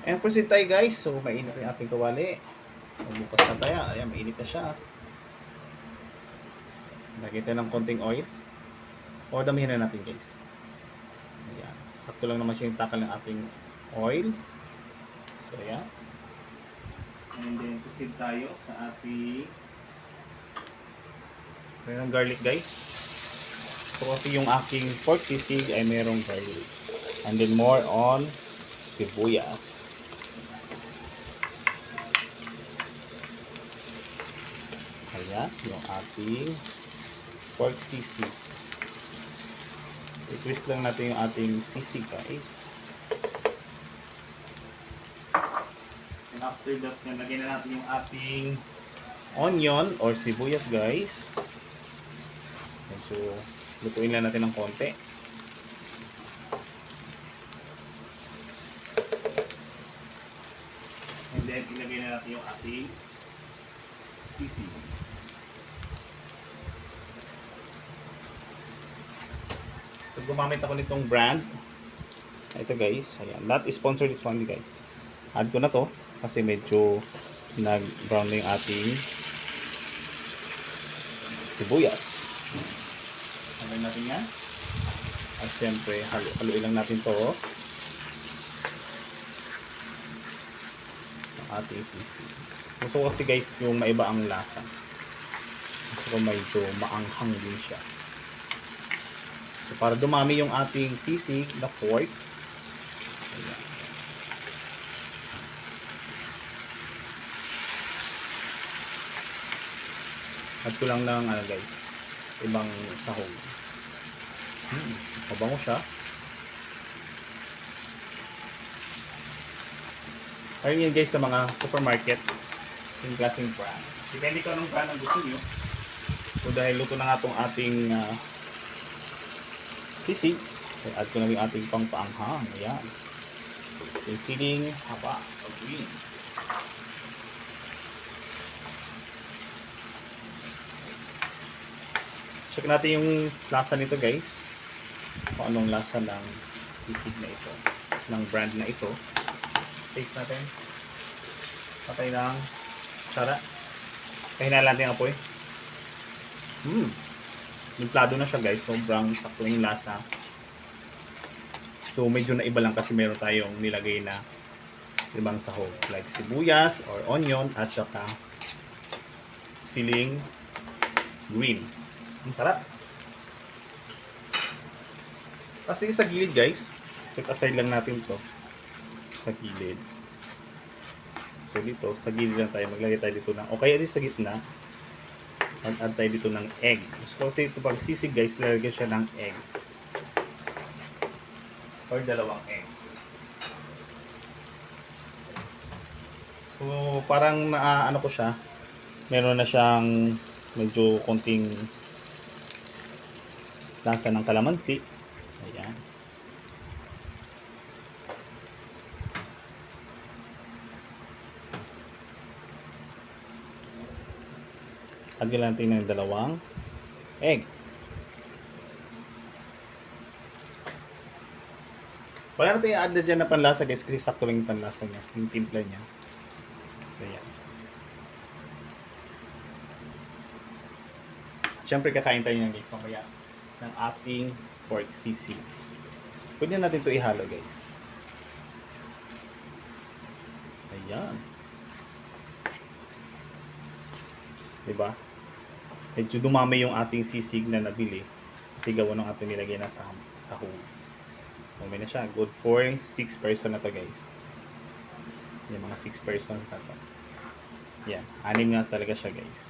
And proceed tayo guys. So mainit yung ating kawali. Magbukas na tayo. Ayan, mainit na siya. Lagyan tayo ng konting oil. O damihan na natin guys. Ayan. Sakto lang naman siya yung takal ng ating oil. So ayan. And then proceed tayo sa ating mayroong garlic guys. So kasi yung aking pork sisig ay mayroong garlic. And then more on sibuyas. Ayan, yung ating pork sisig. I-twist lang natin yung ating sisig guys. And after that, nalagyan na natin yung ating onion or sibuyas guys. And so, lutuin lang natin ng konti. And then, ilagay na natin yung ating sisig. So, gumamit ako nitong brand. Ito guys, ayan. Not sponsored this one guys. Add ko na to kasi medyo nag-brown na yung ating sibuyas. Haluin natin yan. At syempre, haluin lang natin to. Ang ating sisig. Gusto ko kasi guys yung maiba ang lasa. Gusto ko medyo maanghang din siya. So para dumami yung ating sisig na pork. Ayan. Add ko lang ng guys, ibang sahog. Mabango siya. Ayun yun guys sa mga supermarket. Yung klaseng brand. Depende ko anong brand ang gusto nyo. So dahil luto na nga itong ating sisig, so add ko na yung ating pangpaanghang. Ayan. Yung siling haba o green. Check natin yung lasa nito guys. Kung anong lasa ng sisig na ito. Ng brand na ito. Taste natin. Patay ng tsara. Kahinaan natin ang apoy. Nimplado na siya guys. Sobrang sakto yung lasa. So medyo naiba lang kasi meron tayong nilagay na ibang sahog. Like sibuyas or onion at saka siling green. Ang sarap. Kasi sa gilid guys. Set aside lang natin to sa gilid. So dito, sa gilid lang tayo. Maglagay tayo dito ng, o kaya dito sa gitna, mag-add tayo dito ng egg. So kasi ito pag sisig guys, lalagyan siya ng egg. Or dalawang egg. So parang ano ko siya, meron na siyang medyo konting lasa ng kalamansi. Ayan. Add lang natin ng dalawang egg. Wala natin i-add na dyan na panlasa guys kasi sakto lang yung panlasa niya, yung timpla niya. So yan. Siyempre kakain tayo ng guys mamaya ng ating pork sisig. Pwede natin ito ihalo guys. Ayan. Diba? Medyo dumami yung ating sisig na nabili kasi gawa ng ating nilagay na sa sahog. Dumami na siya. Good for 6 person na to guys. Yung mga 6 person na to. Yan. 6 nga talaga siya guys.